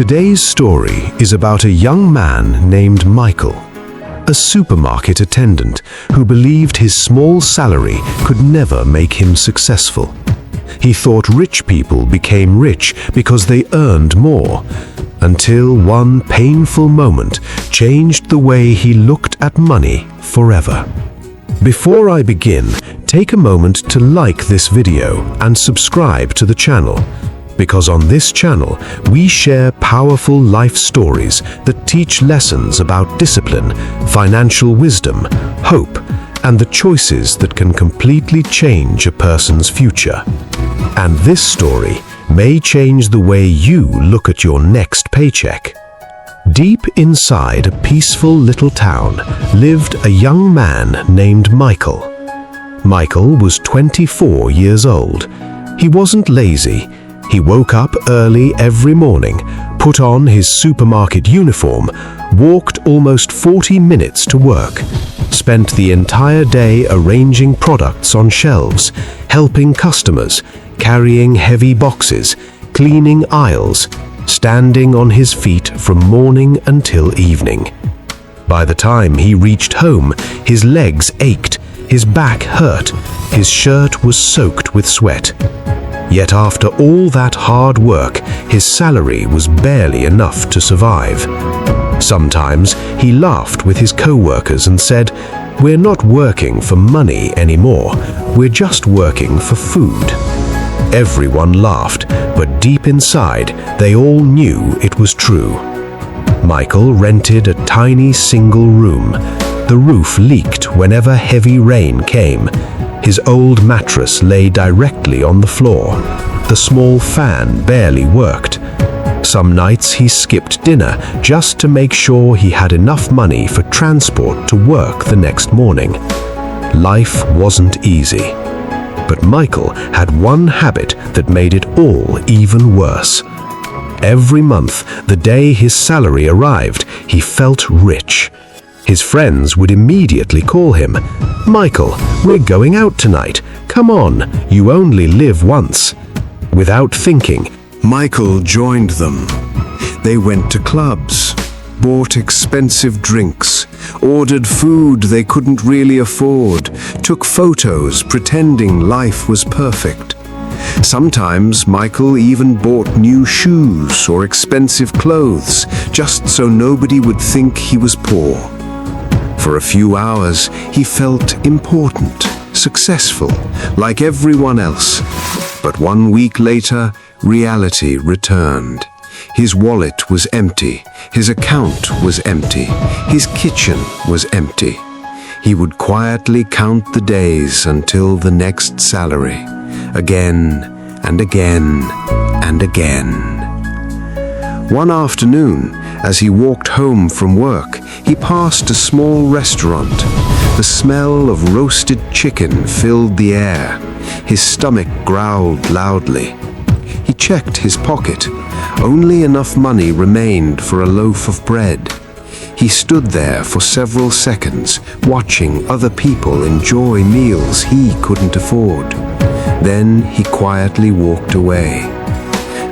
Today's story is about a young man named Michael, a supermarket attendant who believed his small salary could never make him successful. He thought rich people became rich because they earned more, until one painful moment changed the way he looked at money forever. Before I begin, take a moment to like this video and subscribe to the channel, because on this channel we share powerful life stories that teach lessons about discipline, financial wisdom, hope, and the choices that can completely change a person's future. And this story may change the way you look at your next paycheck. Deep inside a peaceful little town lived a young man named Michael. Michael was 24 years old. He wasn't lazy. He woke up early every morning, put on his supermarket uniform, walked almost 40 minutes to work, spent the entire day arranging products on shelves, helping customers, carrying heavy boxes, cleaning aisles, standing on his feet from morning until evening. By the time he reached home, his legs ached, his back hurt, his shirt was soaked with sweat. Yet after all that hard work, his salary was barely enough to survive. Sometimes he laughed with his co-workers and said, "We're not working for money anymore, we're just working for food." Everyone laughed, but deep inside, they all knew it was true. Michael rented a tiny single room. The roof leaked whenever heavy rain came. His old mattress lay directly on the floor. The small fan barely worked. Some nights he skipped dinner just to make sure he had enough money for transport to work the next morning. Life wasn't easy. But Michael had one habit that made it all even worse. Every month, the day his salary arrived, he felt rich. His friends would immediately call him, "Michael, we're going out tonight. Come on, you only live once." Without thinking, Michael joined them. They went to clubs, bought expensive drinks, ordered food they couldn't really afford, took photos pretending life was perfect. Sometimes Michael even bought new shoes or expensive clothes just so nobody would think he was poor. For a few hours, he felt important, successful, like everyone else. But 1 week later, reality returned. His wallet was empty, his account was empty, his kitchen was empty. He would quietly count the days until the next salary, again and again and again. One afternoon, as he walked home from work, he passed a small restaurant. The smell of roasted chicken filled the air. His stomach growled loudly. He checked his pocket. Only enough money remained for a loaf of bread. He stood there for several seconds, watching other people enjoy meals he couldn't afford. Then he quietly walked away.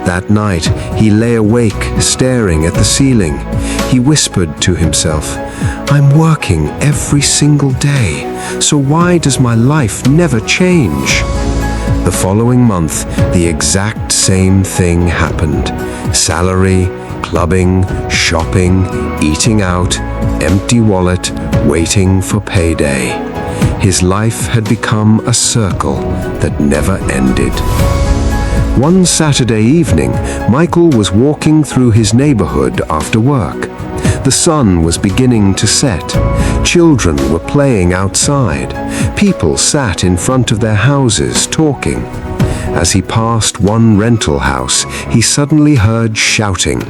That night, he lay awake, staring at the ceiling. He whispered to himself, "I'm working every single day, so why does my life never change?" The following month, the exact same thing happened. Salary, clubbing, shopping, eating out, empty wallet, waiting for payday. His life had become a circle that never ended. One Saturday evening, Michael was walking through his neighborhood after work. The sun was beginning to set. Children were playing outside. People sat in front of their houses talking. As he passed one rental house, he suddenly heard shouting.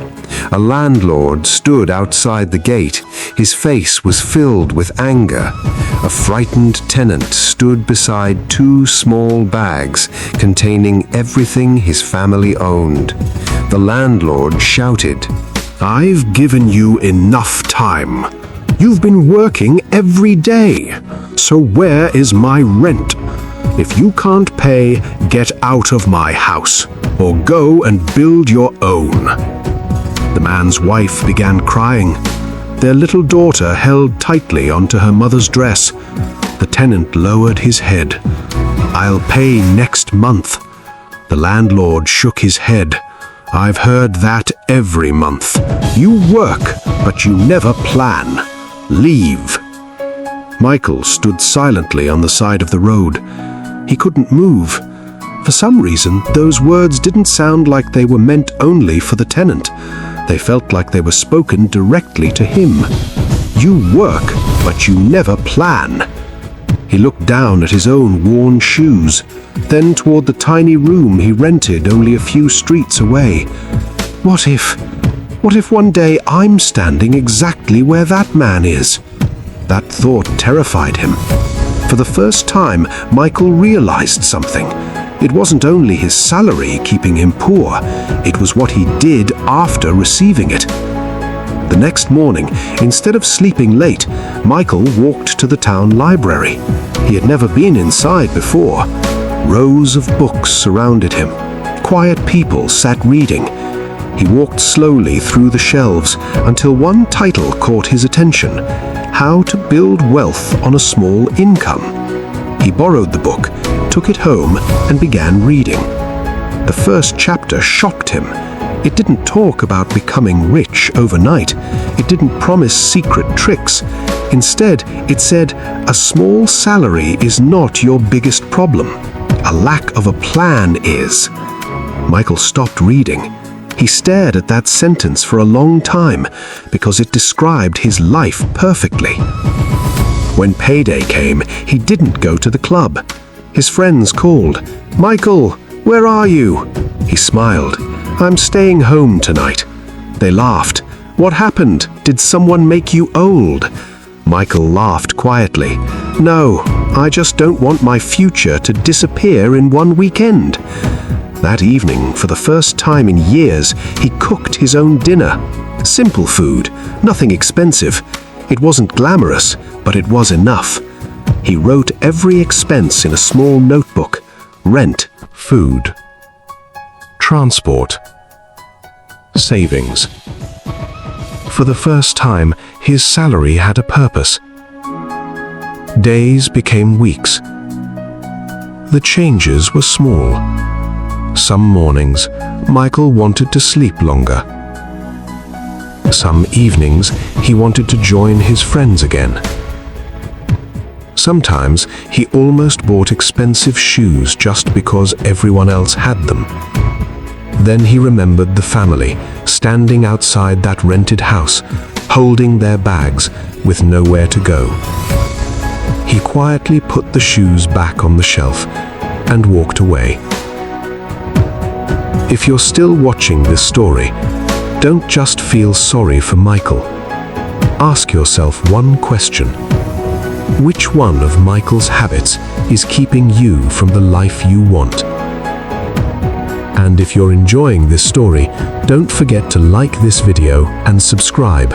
A landlord stood outside the gate. His face was filled with anger. A frightened tenant stood beside two small bags containing everything his family owned. The landlord shouted, "I've given you enough time. You've been working every day. So where is my rent? If you can't pay, get out of my house, or go and build your own." The man's wife began crying. Their little daughter held tightly onto her mother's dress. The tenant lowered his head. "I'll pay next month." The landlord shook his head. "I've heard that every month. You work, but you never plan. Leave." Michael stood silently on the side of the road. He couldn't move. For some reason, those words didn't sound like they were meant only for the tenant. They felt like they were spoken directly to him. "You work, but you never plan." He looked down at his own worn shoes, then toward the tiny room he rented only a few streets away. What if one day I'm standing exactly where that man is? That thought terrified him. For the first time, Michael realized something. It wasn't only his salary keeping him poor, it was what he did after receiving it. The next morning, instead of sleeping late, Michael walked to the town library. He had never been inside before. Rows of books surrounded him. Quiet people sat reading. He walked slowly through the shelves until one title caught his attention: How to Build Wealth on a Small Income. He borrowed the book, took it home, and began reading. The first chapter shocked him. It didn't talk about becoming rich overnight. It didn't promise secret tricks. Instead, it said, a small salary is not your biggest problem. A lack of a plan is. Michael stopped reading. He stared at that sentence for a long time because it described his life perfectly. When payday came, he didn't go to the club. His friends called, "Michael, where are you?" He smiled. "I'm staying home tonight." They laughed. "What happened? Did someone make you old?" Michael laughed quietly. "No, I just don't want my future to disappear in one weekend." That evening, for the first time in years, he cooked his own dinner. Simple food, nothing expensive. It wasn't glamorous, but it was enough. He wrote every expense in a small notebook: rent, food, transport, savings. For the first time, his salary had a purpose. Days became weeks. The changes were small. Some mornings, Michael wanted to sleep longer. Some evenings, he wanted to join his friends again. Sometimes, he almost bought expensive shoes just because everyone else had them. Then he remembered the family, standing outside that rented house, holding their bags with nowhere to go. He quietly put the shoes back on the shelf and walked away. If you're still watching this story, don't just feel sorry for Michael. Ask yourself one question. Which one of Michael's habits is keeping you from the life you want? And if you're enjoying this story, don't forget to like this video and subscribe,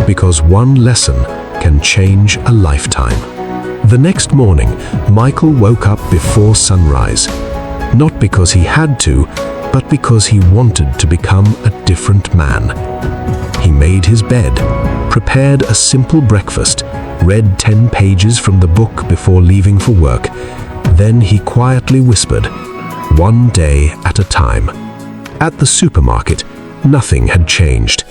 because one lesson can change a lifetime. The next morning, Michael woke up before sunrise, not because he had to, but because he wanted to become a different man. He made his bed, prepared a simple breakfast, read 10 pages from the book before leaving for work. Then he quietly whispered, one day at a time. At the supermarket, nothing had changed.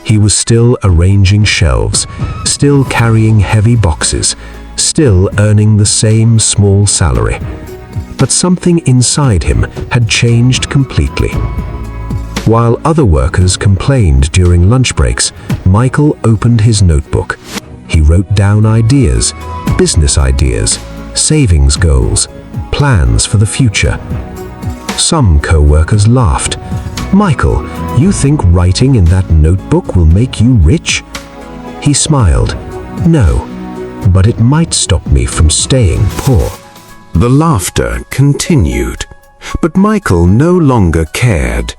He was still arranging shelves, still carrying heavy boxes, still earning the same small salary. But something inside him had changed completely. While other workers complained during lunch breaks, Michael opened his notebook. He wrote down ideas, business ideas, savings goals, plans for the future. Some co-workers laughed. "Michael, you think writing in that notebook will make you rich?" He smiled. "No, but it might stop me from staying poor." The laughter continued, but Michael no longer cared.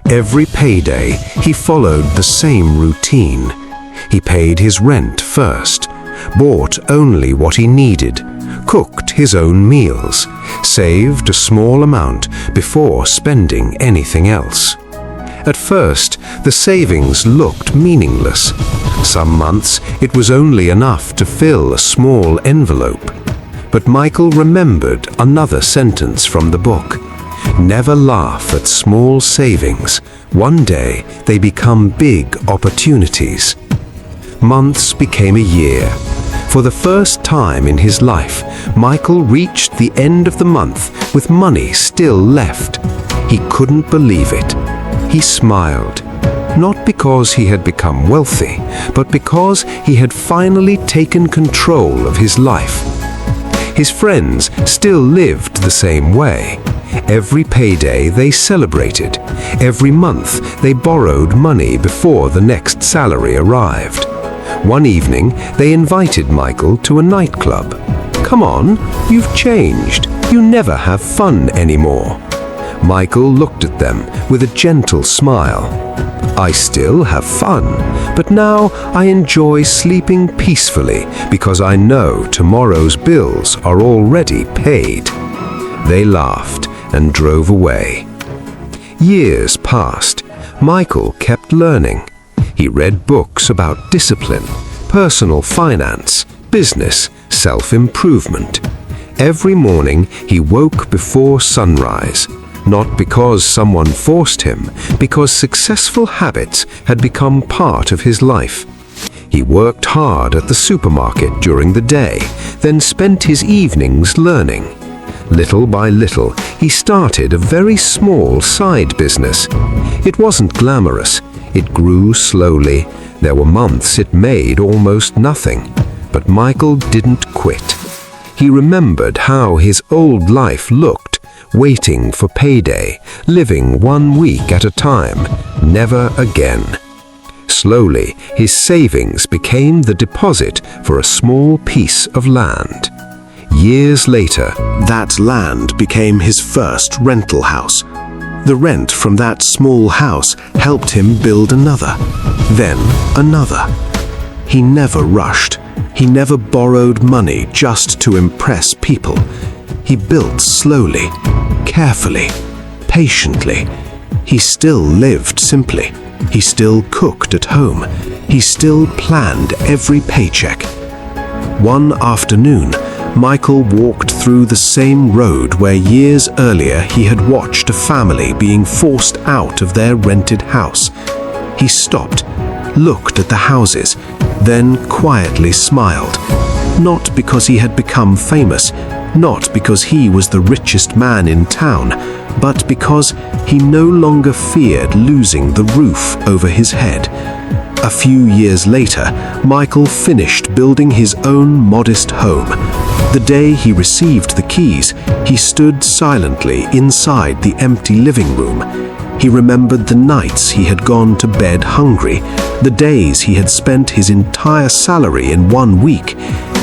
Every payday, he followed the same routine. He paid his rent first, bought only what he needed, cooked his own meals, saved a small amount before spending anything else. At first, the savings looked meaningless. Some months, it was only enough to fill a small envelope. But Michael remembered another sentence from the book. Never laugh at small savings. One day, they become big opportunities. Months became a year. For the first time in his life, Michael reached the end of the month with money still left. He couldn't believe it. He smiled, not because he had become wealthy, but because he had finally taken control of his life. His friends still lived the same way. Every payday they celebrated. Every month they borrowed money before the next salary arrived. One evening, they invited Michael to a nightclub. "Come on, you've changed. You never have fun anymore." Michael looked at them with a gentle smile. "I still have fun, but now I enjoy sleeping peacefully because I know tomorrow's bills are already paid." They laughed and drove away. Years passed. Michael kept learning. He read books about discipline, personal finance, business, self-improvement. Every morning he woke before sunrise, not because someone forced him, because successful habits had become part of his life. He worked hard at the supermarket during the day, then spent his evenings learning. Little by little, he started a very small side business. It wasn't glamorous. It grew slowly. There were months it made almost nothing. But Michael didn't quit. He remembered how his old life looked, waiting for payday, living 1 week at a time, never again. Slowly, his savings became the deposit for a small piece of land. Years later, that land became his first rental house. The rent from that small house helped him build another, then another. He never rushed. He never borrowed money just to impress people. He built slowly, carefully, patiently. He still lived simply. He still cooked at home. He still planned every paycheck. One afternoon, Michael walked through the same road where years earlier he had watched a family being forced out of their rented house. He stopped, looked at the houses, then quietly smiled. Not because he had become famous, not because he was the richest man in town, but because he no longer feared losing the roof over his head. A few years later, Michael finished building his own modest home. The day he received the keys, he stood silently inside the empty living room. He remembered the nights he had gone to bed hungry, the days he had spent his entire salary in 1 week,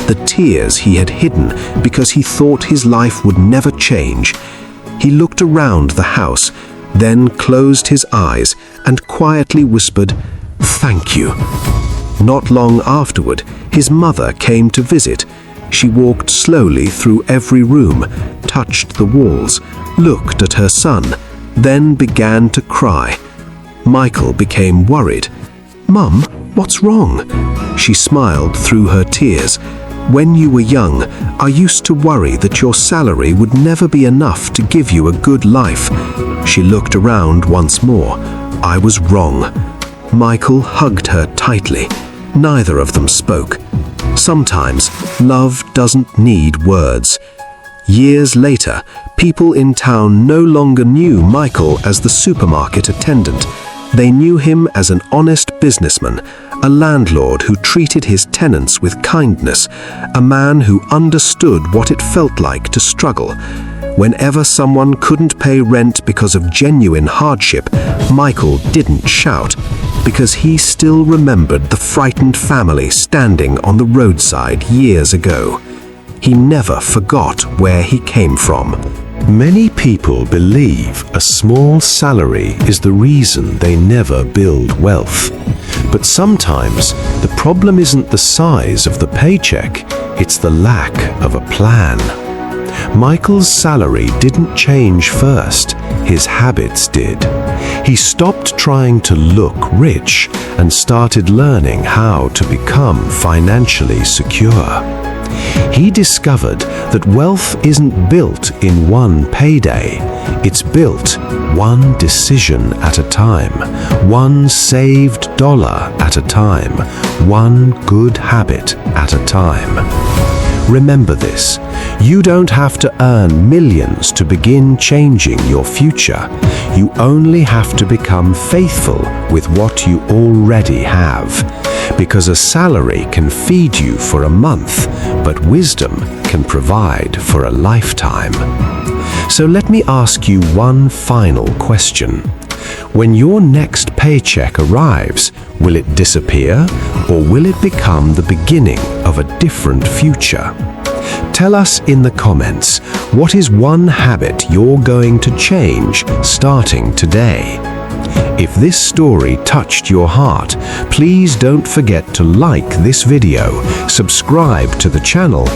the tears he had hidden because he thought his life would never change. He looked around the house, then closed his eyes and quietly whispered, "Thank you." Not long afterward, his mother came to visit. She walked slowly through every room, touched the walls, looked at her son, then began to cry. Michael became worried. "Mum, what's wrong?" She smiled through her tears. "When you were young, I used to worry that your salary would never be enough to give you a good life." She looked around once more. "I was wrong." Michael hugged her tightly. Neither of them spoke. Sometimes love doesn't need words. Years later, people in town no longer knew Michael as the supermarket attendant. They knew him as an honest businessman, a landlord who treated his tenants with kindness, a man who understood what it felt like to struggle. Whenever someone couldn't pay rent because of genuine hardship, Michael didn't shout, because he still remembered the frightened family standing on the roadside years ago. He never forgot where he came from. Many people believe a small salary is the reason they never build wealth. But sometimes the problem isn't the size of the paycheck, it's the lack of a plan. Michael's salary didn't change first. his habits did. He stopped trying to look rich and started learning how to become financially secure. He discovered that wealth isn't built in one payday. It's built one decision at a time, one saved dollar at a time, one good habit at a time. Remember this, you don't have to earn millions to begin changing your future. You only have to become faithful with what you already have. Because a salary can feed you for a month, but wisdom can provide for a lifetime. So let me ask you one final question. When your next paycheck arrives, will it disappear or will it become the beginning of a different future? Tell us in the comments, what is one habit you're going to change starting today? If this story touched your heart, please don't forget to like this video, subscribe to the channel,